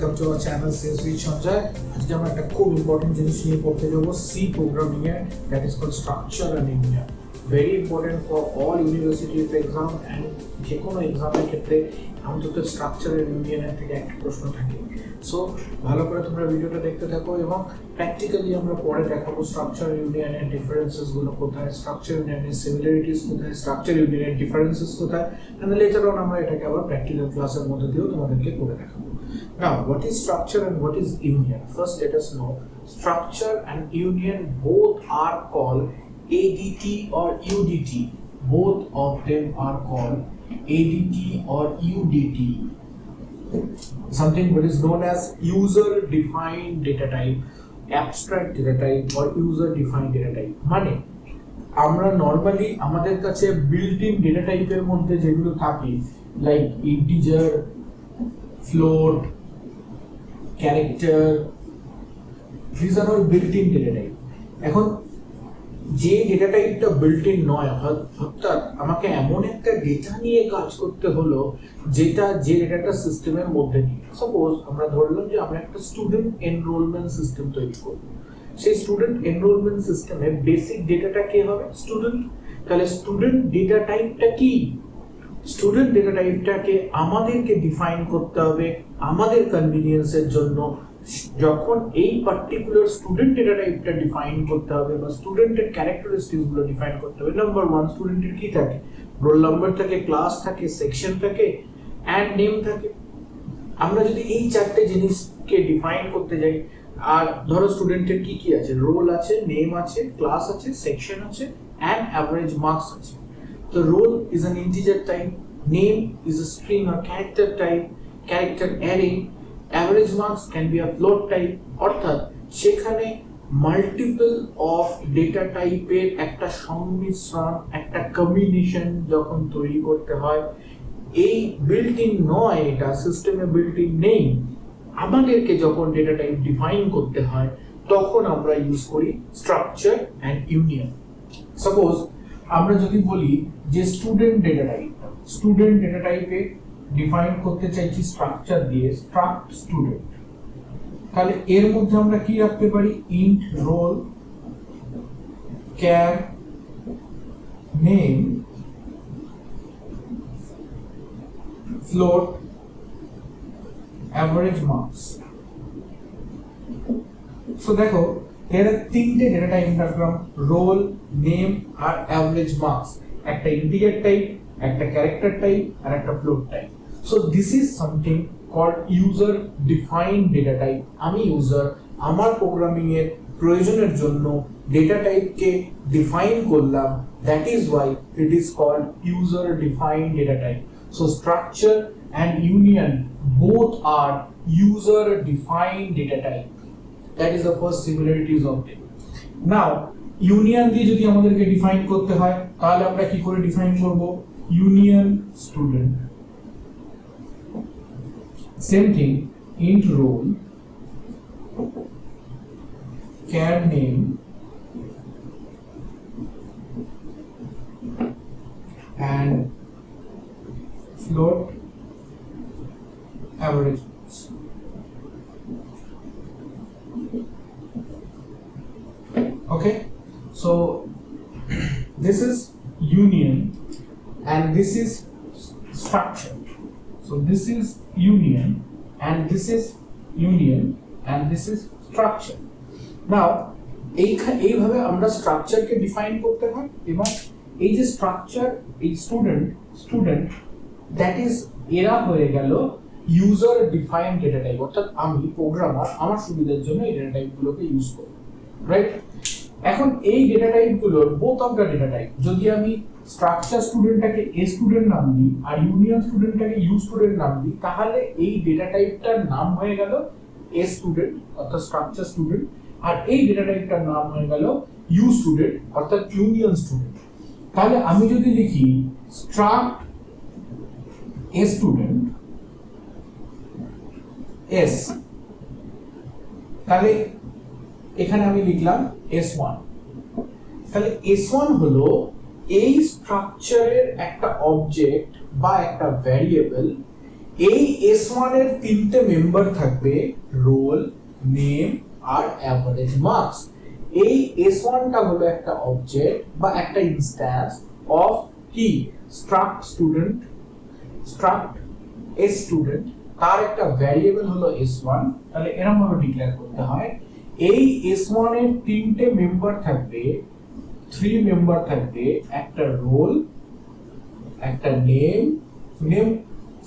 welcome to our channel Sanjoy. আজকে আমরা একটা খুব ইম্পর্টেন্ট জিনিস নিয়ে পড়তে যাব সি প্রোগ্রামিং এ, that is called structure and union. Very important for all universities exam and যে কোনো এক্সামের ক্ষেত্রে অন্তত স্ট্রাকচার এন্ড ইউনিয়নের থেকে একটা প্রশ্ন থাকে। সো ভালো করে তোমরা ভিডিওটা দেখতে থাকো এবং প্র্যাকটিক্যালি আমরা পরে দেখাবো স্ট্রাকচার ইউনিয়নের ডিফারেন্সেস গুলো কোথায়, স্ট্রাকচার ইউনিয়নের সিমিলারিটিস কোথায়, স্ট্রাকচার ইউনিয়নের ডিফারেন্সেস কোথায়, এন্ড লেটার অন আমরা এটাকে আবার প্র্যাকটিক্যাল ক্লাসের মধ্যে দিয়েও তোমাদেরকে করে দেখাবো। Now, what is structure and what is union? First, let us know structure and union both are called ADT or UDT. Both of them are called ADT or UDT. Something that is known as user-defined data type, abstract data type, or user-defined data type. মানে আমরা normally আমাদের কাছে built-in data টাইপের মধ্যে যেগুলো থাকে, like integer, float, character, these are all built-in data type. এখন যে ডেটা টাইপটা বিল্ট ইন নয়, অর্থাৎ আমাকে এমন একটা ডেটা নিয়ে কাজ করতে হলো যেটা যে ডেটাটা সিস্টেমের মধ্যে নেই। সাপোজ আমরা ধরলাম যে আমরা একটা স্টুডেন্ট এনরোলমেন্ট সিস্টেম তৈরি করব। সেই স্টুডেন্ট এনরোলমেন্ট সিস্টেমে বেসিক ডেটাটা কে হবে? স্টুডেন্ট। তাহলে স্টুডেন্ট ডেটা টাইপটা কি? স্টুডেন্ট ডেটা টাইপটাকে আমাদেরকে ডিফাইন করতে হবে আমাদের কনভিনিয়েন্সের জন্য। যখন এই পার্টিকুলার স্টুডেন্ট ডেটা টাইপটা ডিফাইন করতে হবে বা স্টুডেন্টের ক্যারেক্টারিস্টিক্স গুলো ডিফাইন করতে হবে, নাম্বার 1 স্টুডেন্টের কি থাকে? রোল নাম্বার থাকে, ক্লাস থাকে, সেকশন থাকে, এন্ড নেম থাকে। আমরা যদি এই চারটে জিনিসকে ডিফাইন করতে যাই, আর ধরো স্টুডেন্টের কি কি আছে? রোল আছে, নেম আছে, ক্লাস আছে, সেকশন আছে, এন্ড অ্যাভারেজ মার্কস আছে। তো roll is an integer type, name is a string or character type, character array, average marks can be a float type। অর্থাৎ সেখানে মাল্টিপল অফ ডেটা টাইপের একটা সংমিশ্রণ, একটা কম্বিনেশন যখন তৈরি করতে হয়, এই বিল্ট ইন নয়, এটা সিস্টেমে বিল্ট ইন নেই, আমাদেরকে যখন ডেটা টাইপ ডিফাইন করতে হয় তখন আমরা ইউজ করি স্ট্রাকচার এন্ড ইউনিয়ন। সাপোজ আমরা যদি বলি যে স্টুডেন্ট ডেটা টাইপে ডিফাইন করতে চাইছি স্ট্রাকচার দিয়ে, স্ট্রাক্ট স্টুডেন্ট, তাহলে এর মধ্যে আমরা কি রাখতে পারি? Int roll, char, name, float, average marks। So দেখো এর তিনটে ডেটা টাইপ রাখলাম, রোল, নেম আর অ্যাভারেজ মার্কস। একটা ইন্টিজার টাইপ, একটা ক্যারেক্টার টাইপ আর একটা float type. So this is something called user defined data type. আমি ইউজার আমার প্রোগ্রামিং এর প্রয়োজনের জন্য ডেটা টাইপকে ডিফাইন করলাম, that is why it is called user defined data type. So structure and union both are user defined data type. That is the first similarities of them. Now union দিয়ে যদি আমাদেরকে define করতে হয় তাহলে আমরা কি করে ডিফাইন করব? Union student, same thing, int roll, char নেম and float average। Okay, so this is union and this is structure. So this is union and this is union and this is structure. Now এইভাবে আমরা স্ট্রাকচারকে define করতে হয় এবং এই যে structure, এই student that is এরা হয়ে গেল ইউজার ডিফাইন্ড ডেটা টাইপ। অর্থাৎ আমি প্রোগ্রামার আমার সুবিধার জন্য এই ডেটা টাইপগুলোকে ইউজ করব, রাইট? এখন এই ডেটা টাইপগুলোর both of the data type, যদি আমি স্ট্রাকচার স্টুডেন্টটাকে এ স্টুডেন্ট নাম দিই আর ইউনিয়ন স্টুডেন্টটাকে ইউ স্টুডেন্ট নাম দিই, তাহলে এই ডেটা টাইপটার নাম হয়ে গেল এ স্টুডেন্ট অর্থাৎ স্ট্রাকচার স্টুডেন্ট, আর এই ডেটা টাইপটার নাম হয়ে গেল ইউ স্টুডেন্ট অর্থাৎ ইউনিয়ন স্টুডেন্ট। তাহলে আমি যদি লিখি স্ট্রাক্ট এ স্টুডেন্ট এস, তাহলে এখানে আমি লিখলাম S1। তাহলে S1 হলো এই স্ট্রাকচারের একটা অবজেক্ট বা একটা ভ্যারিয়েবল এই S1 এর তিনটে মেম্বার থাকবে, রোল, নেম আর অ্যাভারেজ মার্কস। এই S1 টা হলো একটা অবজেক্ট বা একটা ইনস্ট্যান্স অফ কি struct student, struct a student, তার একটা ভ্যারিয়েবল হলো S1। তাহলে এরকম ভাবে ডিক্লেয়ার করতে হয়, এই S1 এর তিনটে মেম্বার থাকবে, 3 মেম্বার থাকবে, একটা রোল, একটা নেম, নেম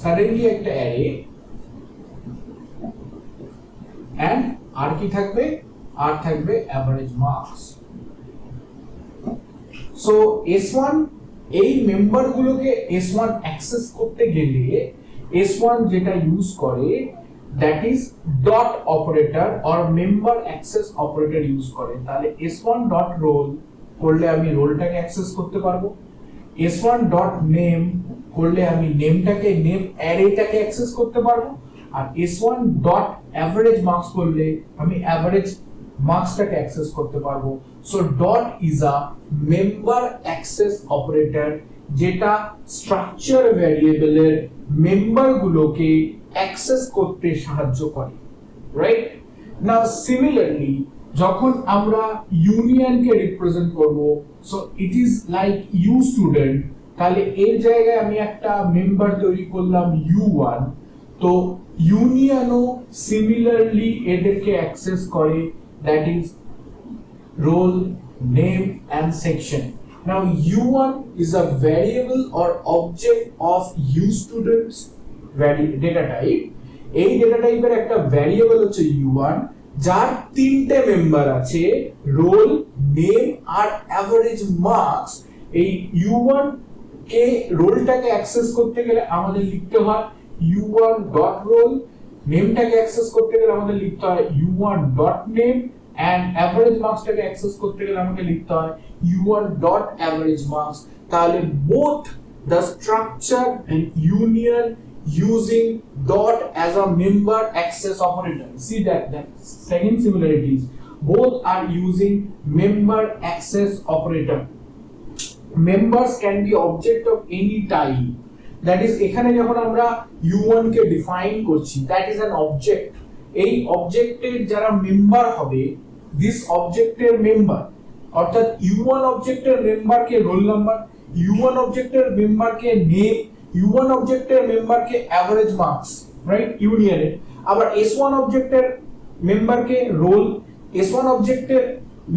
সাডেনলি একটা অ্যারে, এন্ড আর কি থাকবে, আর থাকবে অ্যাভারেজ মার্কস। সো S1 এই মেম্বার গুলোকে S1 অ্যাক্সেস করতে গেলে S1 যেটা ইউজ করে that is dot operator or member access operator use করে। তাহলে S1 ডট রোল করলে আমি রোলটাকে অ্যাক্সেস করতে পারবো, S1 ডট নেম করলে আমি নেমটাকে, নেম অ্যারেটাকে অ্যাক্সেস করতে পারবো, আর S1 ডট অ্যাভারেজ মার্কস করলে আমি অ্যাভারেজ মার্কসটাকে অ্যাক্সেস করতে পারবো। So dot is a member access operator যেটা স্ট্রাকচার ভ্যারিয়েবলের মেম্বার গুলোকে অ্যাক্সেস করতে সাহায্য করে, রাইট? নাও সিমিলারলি যখন আমরা ইউনিয়নকে রিপ্রেজেন্ট করব, so it is like U student, তাহলে এর জায়গায় আমি একটা মেম্বার তৈরি করলাম U1, তো ইউনিয়নও সিমিলারলি এদেরকে অ্যাক্সেস করে, that is roll, name and section. Now U1 is a variable or object of U students data type। এই ডেটা টাইপের একটা ভ্যারিয়েবল হচ্ছে U1 যার তিনটে মেম্বার আছে, রোল, নেম আর অ্যাভারেজ মার্কস। এই U1 কে রোলটাকে অ্যাক্সেস করতে গেলে আমাদের লিখতে হয় U1 ডট রোল, নেমটাকে অ্যাক্সেস করতে গেলে আমাদের লিখতে হয় U1 dot name, and average মার্কসটাকে অ্যাক্সেস করতে গেলে আমাকে লিখতে হয় U1 ডট অ্যাভারেজ মার্কস। তাহলে both the structure and union using dot as a member access operator, see that second similarities, both are using member access operator। members can be object of any type, that is এখানে যখন আমরা U1 কে define করছি that is an object, এই অবজেক্টের যারা member হবে, this অবজেক্টের member, অর্থাৎ U1 অবজেক্টের মেম্বারকে রোল নাম্বার, U1 অবজেক্টের মেম্বারকে নেম, U1 অবজেক্টের মেম্বারকে অ্যাভারেজ মার্কস, রাইট? ইউনিয়নে আবার S1 অবজেক্টের মেম্বারকে রোল, S1 অবজেক্টের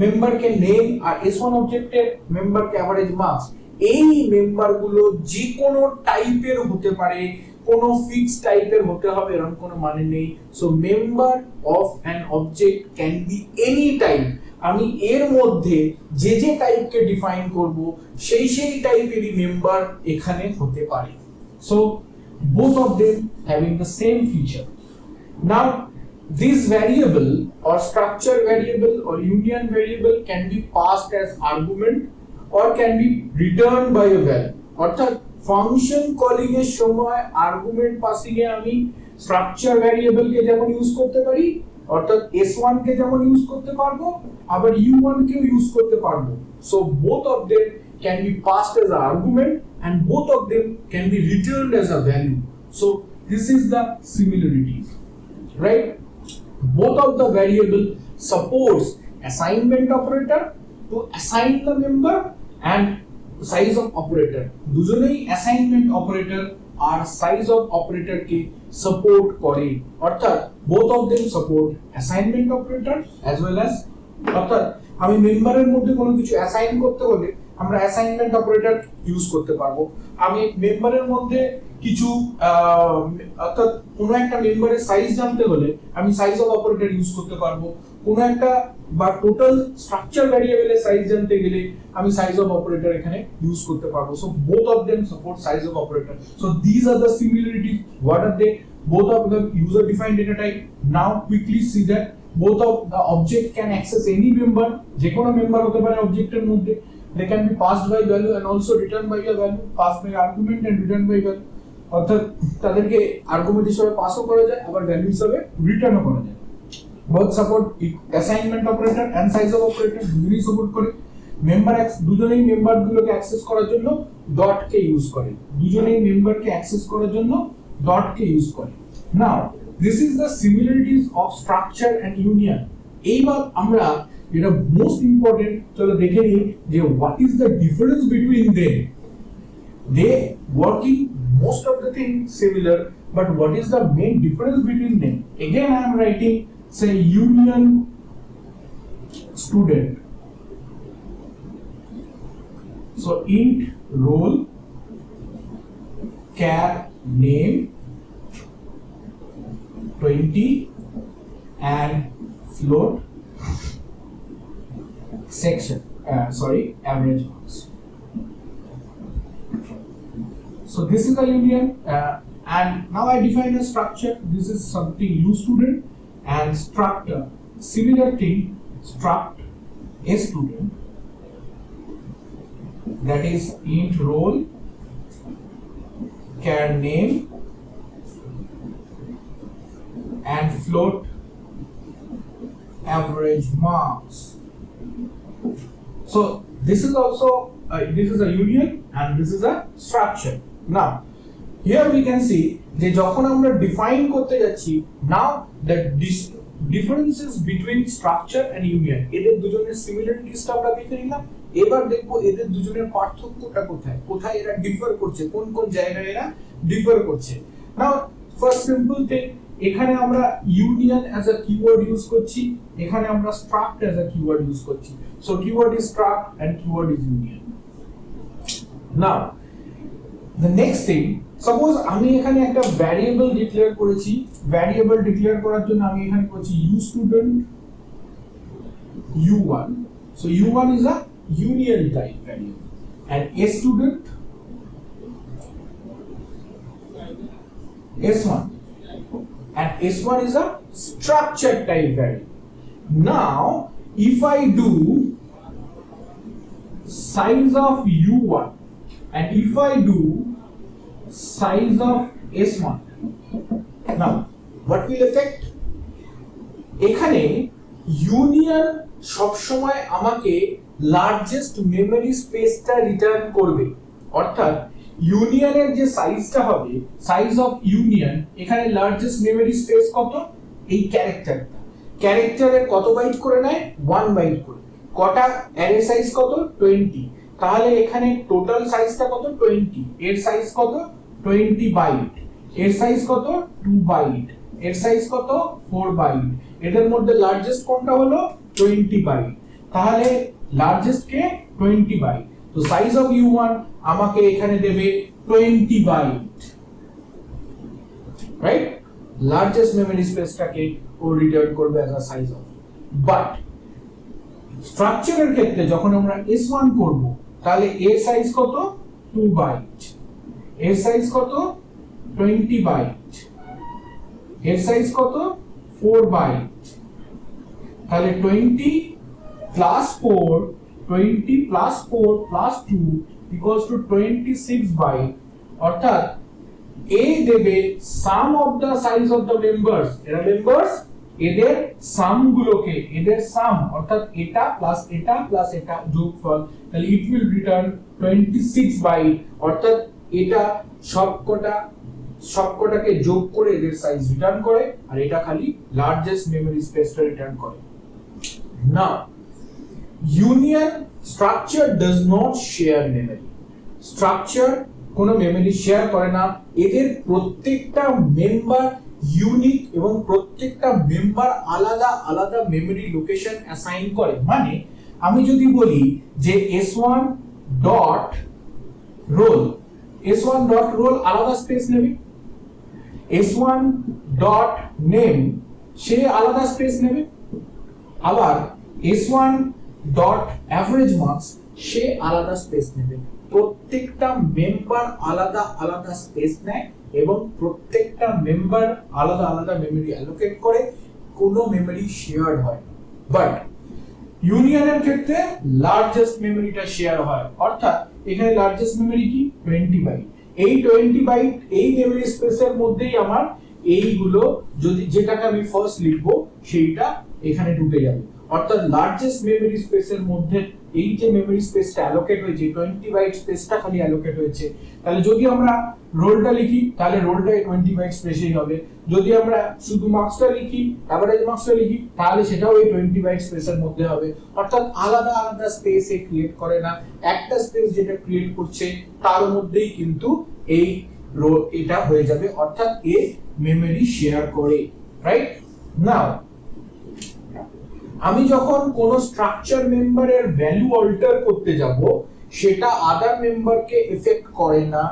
মেম্বারকে নেম আর S1 অবজেক্টের মেম্বারকে অ্যাভারেজ মার্কস। এই মেম্বারগুলো যে কোনো টাইপের হতে পারে, কোনো ফিক্সড টাইপের হতে হবে এরকম কোনো মানে নেই। So member of an object can be any type, আমি এর মধ্যে যে যে টাইপকে ডিফাইন করব সেই সেই টাইপেরই মেম্বার এখানে হতে পারে। So both of them having the same feature। Now this variable or structure variable or union variable can be passed as argument or can be returned by a value, অর্থাৎ function calling এর সময় argument passing এ আমি structure variable কে যেমন use করতে পারি, অর্থাৎ S1 কে যেমন use করতে পারবো, আবার U1 কেও ইউজ করতে পারবো। So both of them can be passed as an argument and both of them can be returned as a value। So this is the similarities, right? Both of the variable supports assignment operator to assign the member and size of operator, দুজনেই assignment operator আর size of operator কে support করে, অর্থাৎ both of them support assignment operator as well as, অর্থাৎ আমি মেম্বারের মধ্যে কোনো কিছু অ্যাসাইন করতে হলে আমরা অ্যাসাইনমেন্ট অপারেটর ইউজ করতে পারবো। আমি মেম্বারের মধ্যে কিছু অর্থাৎ কোনো একটা মেম্বারের সাইজ জানতে হলে আমি সাইজ অফ অপারেটর ইউজ করতে পারবো। কোনো একটা বা টোটাল স্ট্রাকচার ভ্যারিয়েবলের সাইজ জানতে গেলে আমি সাইজ অফ অপারেটর এখানে ইউজ করতে পারবো। So both of them support size of operator। So these are the similarities। What are they? Both of them user defined data type। Now quickly see that both of the object can access any member, যে কোনো member হতে পারে অবজেক্টের মধ্যে। They can be passed by value and also returned by a value, passed by argument and returned by value, অর্থাৎ তাদেরকে argument হিসেবে পাসও করা যায় আবার ভ্যালু হিসেবে রিটার্নও করা যায়। both support assignment operator and size of operator, দুজনেই সাপোর্ট করে। মেম্বার দুজনেই মেম্বার গুলোকে অ্যাক্সেস করার জন্য ডট কে ইউজ করে, দুজনেই মেম্বারকে অ্যাক্সেস করার জন্য ডট কে ইউজ করে। Now this is the similarities of structure and union. এইবার আমরা যেটা মোস্ট ইম্পর্টেন্ট, চলো দেখে নিই যে what is the difference between them. They working most of the things similar, but what is the main difference between them? Again I am writing say union student, so int roll char name 20 and float section average marks. So this is the union, and now I define a structure. This is something u student and struct similar thing, struct a student, that is int roll char name and float average marks. So this is also this is a union and this is a structure. Now here we can see যে যখন আমরা define করতে যাচ্ছি, now the differences between structure and union, এদের দুজনের সিমিলারিটিসটা আমরা দেখে নিলাম। এবার দেখবো এদের দুজনের পার্থক্যটা কোথায়, কোথায় এরা ডিফার করছে, কোন কোন জায়গায় এরা ডিফার করছে। নাও ফার্স্ট সিম্পল থিং, এখানে আমরা union as a keyword use করছি, এখানে আমরা struct as a keyword use করছি। So keyword is struct and keyword is union. Now the next thing, suppose আমি এখানে একটা ভ্যারিয়েবল ডিক্লেয়ার করেছি, ভ্যারিয়েবল ডিক্লেয়ার করার জন্য আমি এখানে করেছি u student u1, so u1 is a union type variable and a student s1 and s1 is a structure type variable. Now if I do size of u1 and if I do size of s1, now what will affect? এখানে union সব সময় আমাকে largest memory স্পেসটা return করবে, অর্থাৎ ইউনিয়নের যে সাইজটা হবে, সাইজ অফ ইউনিয়ন, এখানে লার্জেস্ট মেমরি স্পেস কত? এই ক্যারেক্টারটা, ক্যারেক্টারের কত বাইট করে নেয়? 1 বাইট করে। কটা অ্যারে সাইজ কত? 20। তাহলে এখানে টোটাল সাইজটা কত? 20। এর সাইজ কত? 20 বাইট। এর সাইজ কত? 2 বাইট। এর সাইজ কত? 4 বাইট। এদের মধ্যে লার্জেস্ট কোনটা হলো? 20 বাইট। তাহলে লার্জেস্ট কে? 20 বাইট। তো সাইজ অফ u1 আমাকে এখানে দেবে 20 বাইট, রাইট? লার্জেস্ট মেমরি স্পেসটাকে ও রিটার্ন করবে as a size of. But স্ট্রাকচারের ক্ষেত্রে যখন আমরা s1 করব, তাহলে এর সাইজ কত? 2 বাইট। এর সাইজ কত? 20 বাইট। এর সাইজ কত? 4 বাইট। তাহলে 20 plus 4, 20 plus 4 plus 2 equals to 26 byte. অর্থাৎ a দেবে sum of the size of the members, এরা মেম্বার্স, এদের সাম গুলোকে, এদের সাম অর্থাৎ এটা প্লাস এটা প্লাস এটা যোগফল, তাহলে ইট উইল রিটার্ন 26 বাইট। অর্থাৎ এটা সবকটাকে যোগ করে এদের সাইজ রিটার্ন করে, আর এটা খালি লার্জেস্ট মেমরি স্পেসটা রিটার্ন করে। Now union structure does not share memory. Structure কোনো মেমরি শেয়ার করে না, এদের প্রত্যেকটা মেম্বার ইউনিক এবং প্রত্যেকটা মেম্বার আলাদা আলাদা মেমরি লোকেশন অ্যাসাইন করে। মানে আমি যদি বলি যে s1 dot roll, s1 dot roll আলাদা স্পেস নেবে, s1 ডট নেম সে আলাদা স্পেস নেবে, আবার s1 ডট অ্যাভারেজ মার্কস সে আলাদা স্পেস নেবে। প্রত্যেকটা মেম্বার আলাদা আলাদা স্পেস নেয় এবং প্রত্যেকটা মেম্বার আলাদা আলাদা মেমরি অ্যালোকেট করে, কোনো মেমরি শেয়ার্ড হয়। বাট ইউনিয়নের ক্ষেত্রে লার্জেস্ট মেমরিটা শেয়ার হয়, অর্থাৎ এখানে লার্জেস্ট মেমরি কি? 20 বাইট। এই 20 বাইট এই মেমরি স্পেসের মধ্যেই আমার এইগুলো, যদি যেটাকে আমি ফার্স্ট লিখবো সেইটা এখানে ঢুকে যাবে। অর্থাৎ লার্জেস্ট মেমরি স্পেসের মধ্যে এই যে মেমরি স্পেসটা অ্যালোকেট হয়েছে 20 বাইট স্পেসটা খালি অ্যালোকেট হয়েছে, তাহলে যদি আমরা রোলটা লিখি তাহলে রোলটা 20 বাইট স্পেসেই হবে, যদি আমরা শুধু মার্কসটা লিখি এভারেজ মার্কসটা লিখি তাহলে সেটাও এই 20 বাইট স্পেসের মধ্যে হবে। অর্থাৎ আলাদা আলাদা স্পেসে ক্রিয়েট করে না, একটা স্পেস যেটা ক্রিয়েট করছে তার মধ্যেই কিন্তু এই এটা হয়ে যাবে, অর্থাৎ এ মেমরি শেয়ার করে, রাইট? নাও আমি যখন কোন স্ট্রাকচার মেম্বারের ভ্যালু অল্টার করতে যাব সেটা আদার মেম্বারকে এফেক্ট করে না,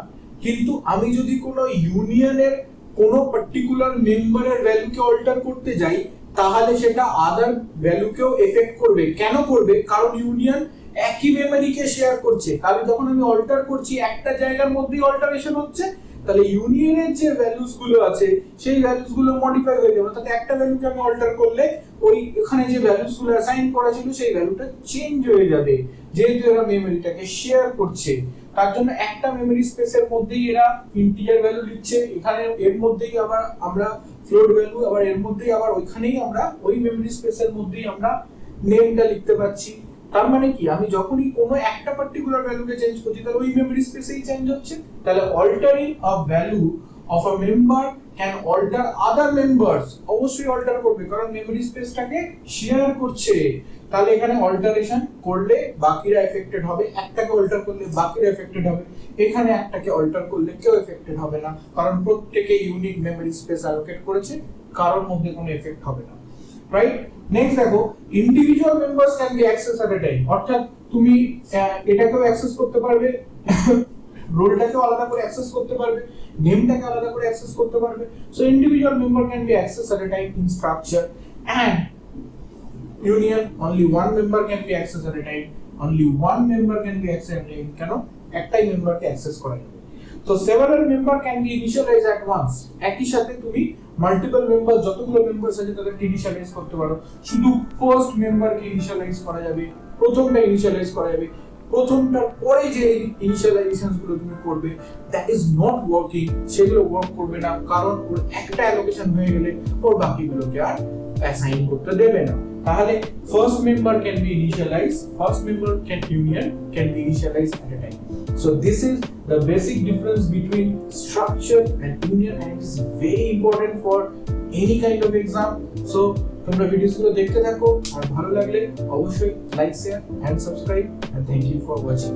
কিন্তু আমি যদি কোনো ইউনিয়নের কোনো পার্টিকুলার মেম্বারের ভ্যালুকে অল্টার করতে যাই তাহলে সেটা আদার ভ্যালুকেও এফেক্ট করবে। কেন করবে? কারণ ইউনিয়ন একই মেমরিকে শেয়ার করছে, তাহলে যখন আমি অল্টার করছি একটা জায়গার মধ্যেই অল্টারেশন হচ্ছে, তাহলে ইউনিয়নের যে ভ্যালুস গুলো আছে সেই ভ্যালুস গুলো মডিফাই হয়ে যাবে। অর্থাৎ একটা ভ্যালুকে আমি অল্টার করলে ওই এখানে যে ভ্যালুস গুলো অ্যাসাইন করা ছিল সেই ভ্যালুটা চেঞ্জ হয়ে যাবে, যেহেতু এরা মেমরিটাকে শেয়ার করছে। তার জন্য একটা মেমরি স্পেসের মধ্যেই এরা ইন্টিজার ভ্যালু লিখছে, এখানে এর মধ্যেই আবার আমরা ফ্লোট ভ্যালু, আবার এর মধ্যেই আবার ওইখানেই আমরা ওই মেমরি স্পেসের মধ্যেই আমরা নেমটা লিখতে পাচ্ছি। তার মানে কি, আমি যখনই কোনো একটা পার্টিকুলার ভ্যালুকে চেঞ্জ করছি তাহলে ওই মেমরি স্পেসেই চেঞ্জ হচ্ছে। তাহলে altering a value of a member can alter other members, অবশ্যই অল্টার করবে কারণ মেমরি স্পেসটাকে শেয়ার করছে। তাহলে এখানে অল্টারেশন করলে বাকিরা এফেক্টেড হবে, একটাকে অল্টার করলে বাকিরা এফেক্টেড হবে, এখানে একটাকে অল্টার করলে কেউ এফেক্টেড হবে না, কারণ প্রত্যেকে ইউনিক মেমরি স্পেস অ্যালোকেট করেছে, কারোর মধ্যে কোনো এফেক্ট হবে না, রাইট? নেক্সট দেখো, individual members can be access at a time, অর্থাৎ তুমি এটাকেও অ্যাক্সেস করতে পারবে, রোলটাকেও আলাদা করে অ্যাক্সেস করতে পারবে, নেমটাকে আলাদা করে অ্যাক্সেস করতে পারবে। So individual member can B access at a time in structure and union only one member can be accessed at a time, only one member can be accessed at a time, কেন? একটাই মেম্বারকে access করা যাবে। তো several member can be initialized at once, একই সাথে তুমি multiple member যতগুলো মেম্বারস আছে তাদেরকে ইনিশিয়ালাইজ করতে পারো। শুধু ফার্স্ট মেম্বারকে ইনিশিয়ালাইজ করা যাবে, প্রথমটা ইনিশিয়ালাইজ করা যাবে, প্রথমটার পরে যে ইনিশিয়ালাইজেশনস গুলো তুমি করবে দ্যাট ইজ নট ওয়ার্কিং, সেগুলো ওয়ার্ক করবে না, কারণ ওর একটা অ্যালোকেশন হয়ে গেলে ওর বাকিগুলোকে আর অ্যাসাইন করতে দেবে না। তাহলে first member can be initialize, first member can union can be initialize at a time. So this is the basic difference between structure and union, and it is very important for any kind of exam. So তোমরা ভিডিওগুলো দেখতে থাকো, আর ভালো লাগলে অবশ্যই like, share and subscribe, and thank you for watching.